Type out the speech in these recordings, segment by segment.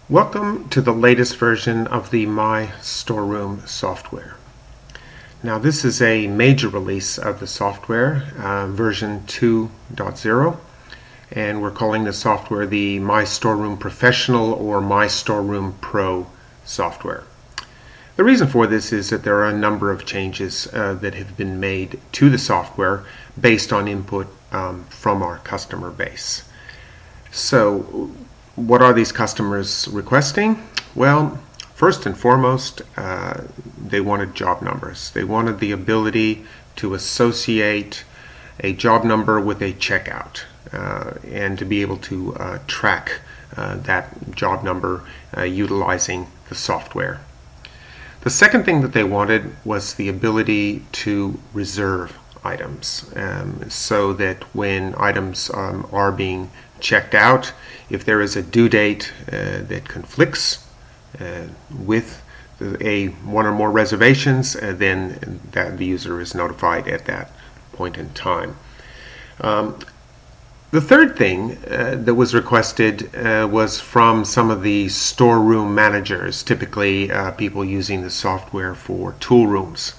Welcome to the latest version of the My Storeroom software. Now this is a major release of the software, version 2.0, and we're calling the software the My Storeroom Professional or My Storeroom Pro software. The reason for this is that there are a number of changes that have been made to the software based on input from our customer base. So what are these customers requesting? Well, first and foremost, they wanted job numbers. They wanted the ability to associate a job number with a checkout and to be able to track that job number utilizing the software. The second thing that they wanted was the ability to reserve items so that when items are being checked out, if there is a due date that conflicts with one or more reservations, then the user is notified at that point in time. The third thing that was requested was from some of the storeroom managers, typically people using the software for tool rooms.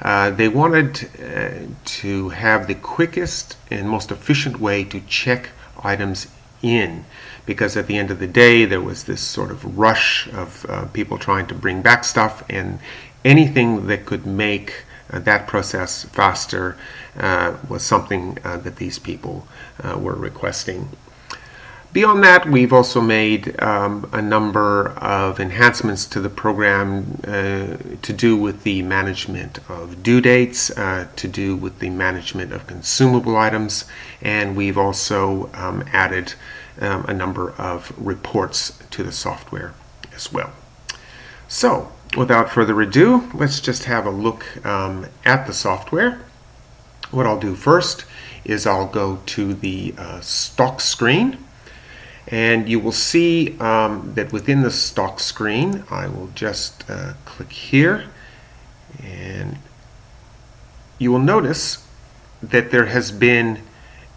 They wanted to have the quickest and most efficient way to check items in, because at the end of the day there was this sort of rush of people trying to bring back stuff, and anything that could make that process faster was something that these people were requesting. Beyond that, we've also made a number of enhancements to the program to do with the management of due dates, to do with the management of consumable items, and we've also added a number of reports to the software as well. So, without further ado, let's just have a look at the software. What I'll do first is I'll go to the stock screen. And you will see that within the stock screen, I will just click here, and you will notice that there has been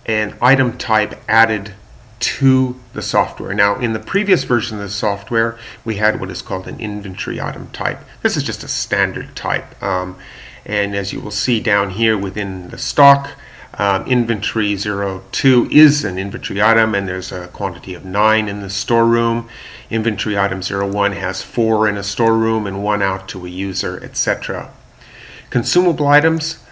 an item type added to the software. Now, in the previous version of the software, we had what is called an inventory item type. This is just a standard type. And as you will see down here within the stock, inventory 02 is an inventory item, and there's a quantity of 9 in the storeroom. Inventory item 01 has 4 in a storeroom and 1 out to a user, etc. Consumable items,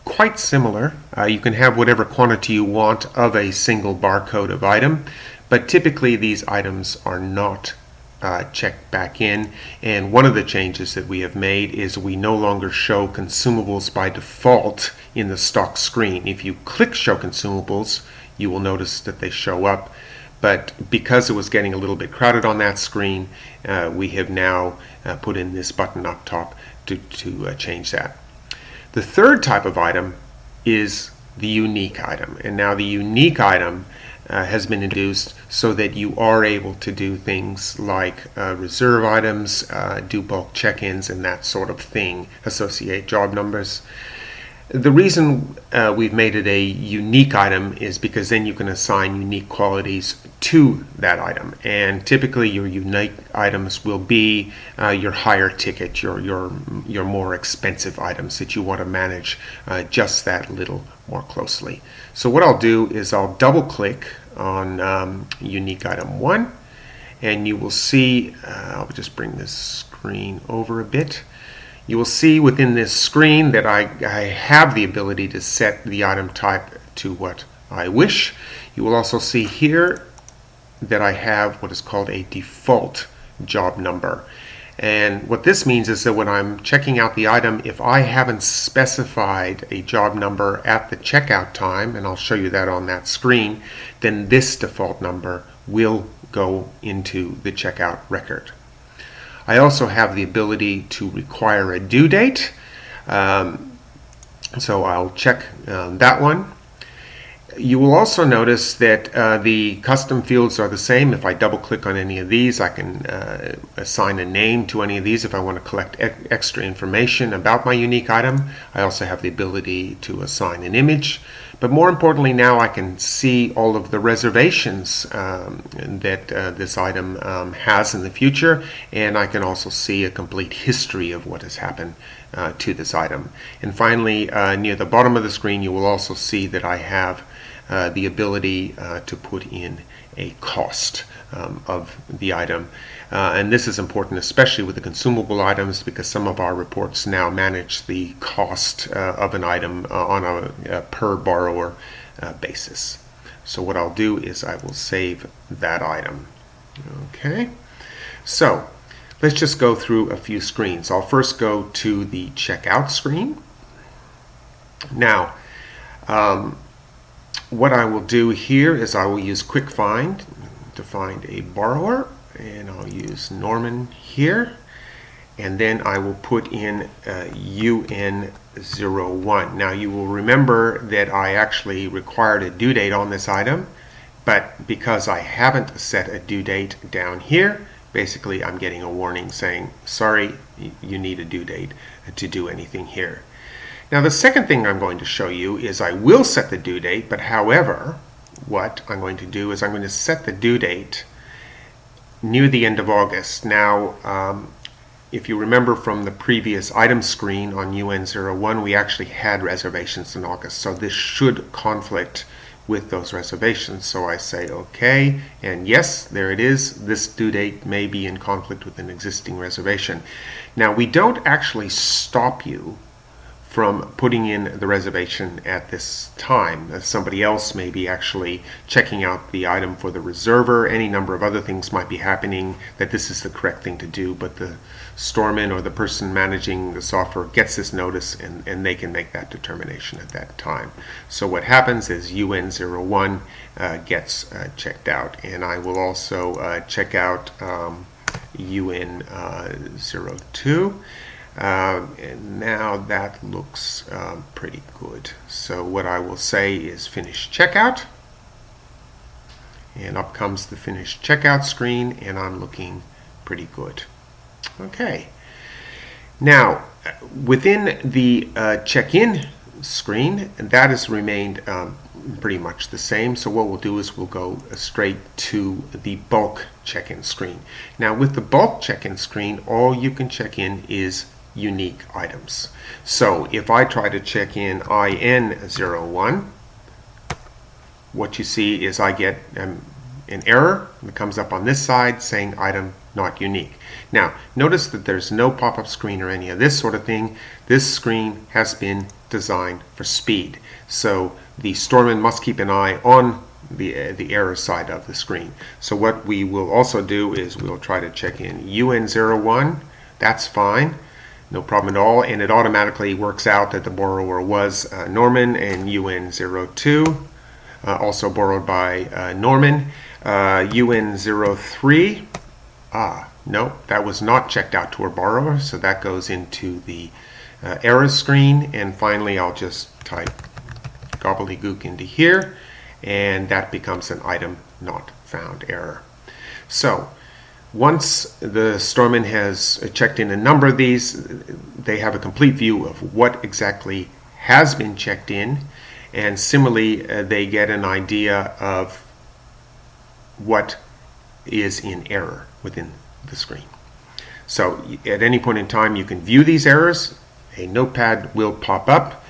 quite similar. You can have whatever quantity you want of a single barcode of item, but typically these items are not checked back in, and one of the changes that we have made is we no longer show consumables by default in the stock screen. If you click show consumables, you will notice that they show up, but because it was getting a little bit crowded on that screen, we have now put in this button up top to change that. The third type of item is the unique item, and now the unique item has been introduced so that you are able to do things like reserve items, do bulk check-ins and that sort of thing, associate job numbers. The reason we've made it a unique item is because then you can assign unique qualities to that item, and typically your unique items will be your higher ticket, your more expensive items that you want to manage just that little more closely. So what I'll do is I'll double click on unique item 1, and you will see, I'll just bring this screen over a bit. You will see within this screen that I have the ability to set the item type to what I wish. You will also see here that I have what is called a default job number. And what this means is that when I'm checking out the item, if I haven't specified a job number at the checkout time, and I'll show you that on that screen, then this default number will go into the checkout record. I also have the ability to require a due date, so I'll check that one. You will also notice that the custom fields are the same. If I double click on any of these, I can assign a name to any of these if I want to collect extra information about my unique item. I also have the ability to assign an image. But more importantly, now I can see all of the reservations that this item has in the future, and I can also see a complete history of what has happened to this item. And finally, near the bottom of the screen, you will also see that I have the ability to put in a cost of the item. And this is important, especially with the consumable items, because some of our reports now manage the cost of an item on a per borrower basis. So what I'll do is I will save that item. Okay, so let's just go through a few screens. I'll first go to the checkout screen. Now, what I will do here is I will use Quick Find to find a borrower, and I'll use Norman here, and then I will put in UN01. Now you will remember that I actually required a due date on this item, but because I haven't set a due date down here, basically I'm getting a warning saying, sorry, you need a due date to do anything here. Now the second thing I'm going to show you is I will set the due date, but however, what I'm going to do is I'm going to set the due date near the end of August. Now, if you remember from the previous item screen on UN01, we actually had reservations in August, so this should conflict with those reservations. So I say okay, and yes, there it is. This due date may be in conflict with an existing reservation. Now, we don't actually stop you from putting in the reservation at this time. Somebody else may be actually checking out the item for the reserver. Any number of other things might be happening that this is the correct thing to do, but the storeman or the person managing the software gets this notice, and they can make that determination at that time. So what happens is UN01 gets checked out, and I will also check out UN02. And now that looks pretty good. So what I will say is finish checkout, and up comes the finish checkout screen, and I'm looking pretty good. Okay, now within the check-in screen, that has remained pretty much the same. So what we'll do is we'll go straight to the bulk check-in screen. Now with the bulk check-in screen, all you can check in is unique items. So if I try to check in IN01, what you see is I get an error that comes up on this side saying item not unique. Now notice that there's no pop-up screen or any of this sort of thing. This screen has been designed for speed, so the storeman must keep an eye on the error side of the screen. So what we will also do is we'll try to check in UN01. That's fine, no problem at all, and it automatically works out that the borrower was Norman, and UN02 also borrowed by Norman. UN03, no, that was not checked out to a borrower, so that goes into the error screen. And finally I'll just type gobbledygook into here, and that becomes an item not found error. So once the storeman has checked in a number of these, they have a complete view of what exactly has been checked in, and similarly they get an idea of what is in error within the screen. So at any point in time you can view these errors. A notepad will pop up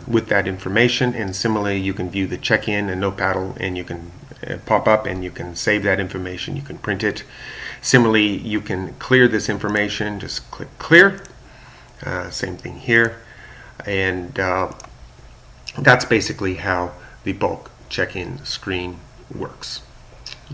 with that information, and similarly you can view the check-in, and notepad and you can pop up, and you can save that information, you can print it. Similarly, you can clear this information, just click clear. Same thing here, and that's basically how the bulk check-in screen works.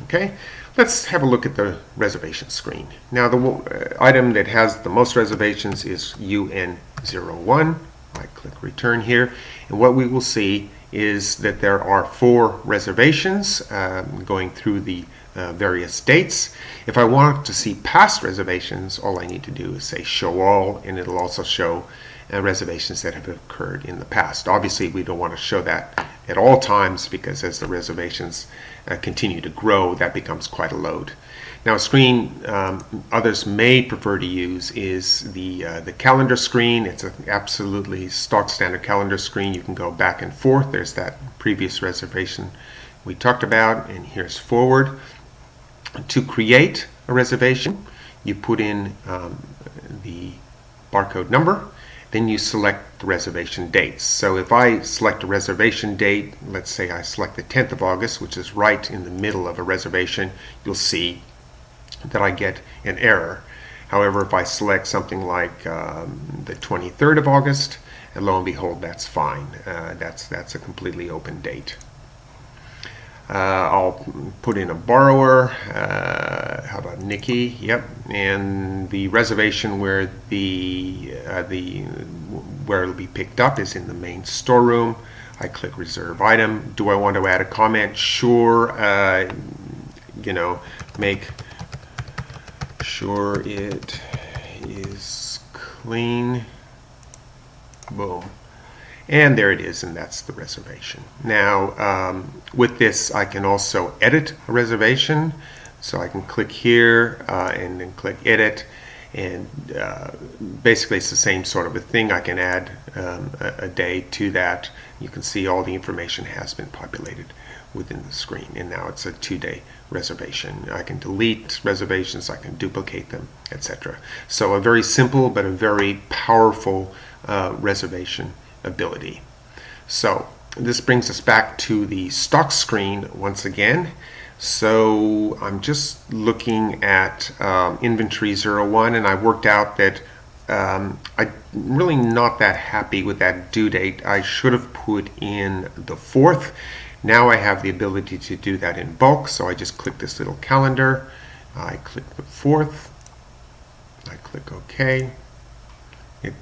Okay, let's have a look at the reservation screen. Now the item that has the most reservations is UN01. I click return here, and what we will see is that there are 4 reservations going through the various dates. If I want to see past reservations, all I need to do is say show all, and it'll also show reservations that have occurred in the past. Obviously, we don't want to show that at all times, because as the reservations continue to grow, that becomes quite a load. Now, a screen others may prefer to use is the calendar screen. It's an absolutely stock standard calendar screen. You can go back and forth. There's that previous reservation we talked about, and here's forward. To create a reservation, you put in the barcode number, then you select the reservation dates. So if I select a reservation date, let's say I select the 10th of August, which is right in the middle of a reservation, you'll see that I get an error. However, if I select something like the 23rd of August, and lo and behold, that's fine. That's a completely open date. I'll put in a borrower. How about Nikki? Yep. And the reservation where where it'll be picked up is in the main storeroom. I click reserve item. Do I want to add a comment? Sure. Make sure it is clean. Boom. And there it is, and that's the reservation. Now, with this, I can also edit a reservation. So I can click here and then click edit, and basically it's the same sort of a thing. I can add a day to that. You can see all the information has been populated within the screen, and now it's a 2-day reservation. I can delete reservations, I can duplicate them, etc. So a very simple but a very powerful reservation ability. So this brings us back to the stock screen once again. So I'm just looking at inventory 01, and I worked out that I'm really not that happy with that due date. I should have put in the 4th. Now I have the ability to do that in bulk, so I just click this little calendar. I click the 4th. I click OK. It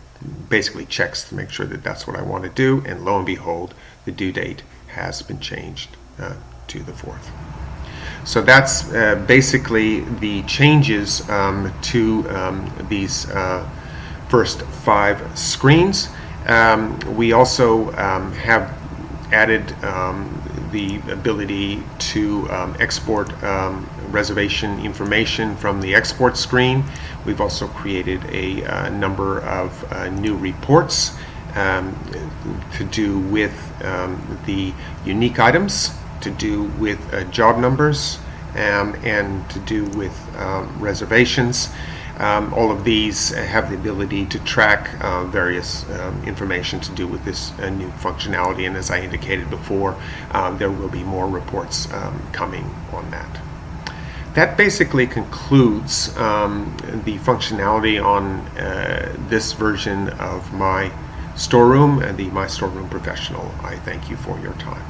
basically checks to make sure that that's what I want to do, and lo and behold, the due date has been changed to the 4th. So that's basically the changes to these first 5 screens. We also have added the ability to export reservation information from the export screen. We've also created a number of new reports to do with the unique items, to do with job numbers, and to do with reservations. All of these have the ability to track various information to do with this new functionality, and as I indicated before, there will be more reports coming on that. That basically concludes the functionality on this version of my storeroom, the My Storeroom Professional. I thank you for your time.